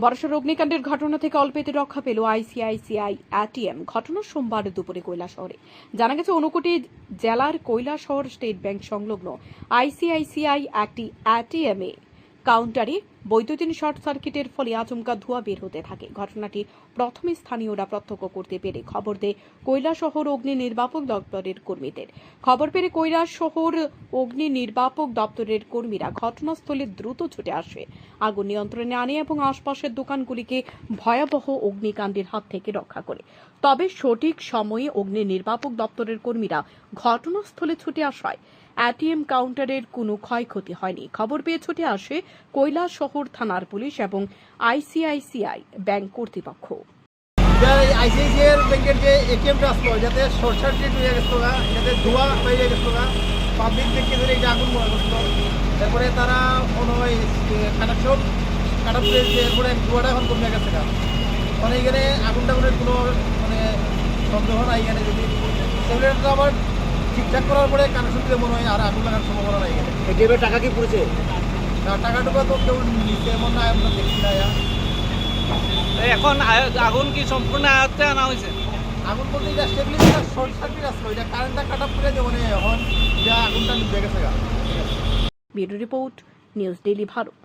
বড়সড় অগ্নিকাণ্ডের ঘটনা থেকে অল্পেতে রক্ষা পেল আইসিআইসিআই এটিএম। ঘটনা সোমবার দুপুরে কৈলাসহরে। জানা গেছে, ঊনকোটি জেলার কৈলাসহর স্টেট ব্যাংক সংলগ্ন আইসিআইসিআই একটি এটিএমে কাউন্টারে বৈদ্যুতিন শর্ট সার্কিটের ফলে আচমকা ধোঁয়া বের হতে থাকে। ঘটনাটি প্রথমে স্থানীয়রা প্রত্যক্ষ করতে পেরে খবর দেয় কৈলাসহর অগ্নি নির্বাপক দপ্তরের কর্মীদের। খবর পেয়ে কৈলাসহর অগ্নি নির্বাপক দপ্তরের কর্মীরা ঘটনাস্থলে দ্রুত ছুটে আসে, আগুন নিয়ন্ত্রণে আনে এবং আশপাশের দোকানগুলিকে ভয়াবহ অগ্নিকাণ্ডের হাত থেকে রক্ষা করে। তবে সঠিক সময়ে অগ্নি নির্বাপক দপ্তরের কর্মীরা ঘটনাস্থলে ছুটে আসায় এটিএম কাউন্টারের কোনো ক্ষয়ক্ষতি হয়নি। খবর পেয়ে ছুটে আসে কৈলাসহর থানার পুলিশ এবং আইসিআইসিআই ব্যাংক কর্তৃপক্ষ। আইসিআইসিআই ব্যাংকের যে এটিএমটা আসলো, যাতে শর্ট সার্কিট হয়ে গেছিল, যাতে ধোঁয়া হয়ে গেছিল, পাবলিক ব্যাংকে ধরে এটা আগুন মনে করছিল। তারপরে তারা মনে হয় কানেকশন কাটা পড়েছে, এরপরে ধোঁয়াটা এখন কমে গেছে। মানে এখানে আগুন টাগুনের কোনো মানে সন্দেহ নাই। এখানে যদি সেগুলো আবার ঠিকঠাক করার পরে কানেকশন দিলে মনে হয় আর আগুন লাগার সম্ভাবনা নাই। এখানে এটিএমের টাকা কি পড়েছে? টাকা টুকা তো কেউ নিচ্ছে এমন না, আমরা দেখছি না। এখন আগুন কি সম্পূর্ণ আয়ত্তে আনা হয়েছে? আগুন বলতে এটা স্টেবিলাইজার শর্ট সার্কিট আসলো, এটা কারেন্টটা কাটা পড়ে যে মানে এখন যা আগুনটা নিভে গেছে। Bureau report, news daily Bharat.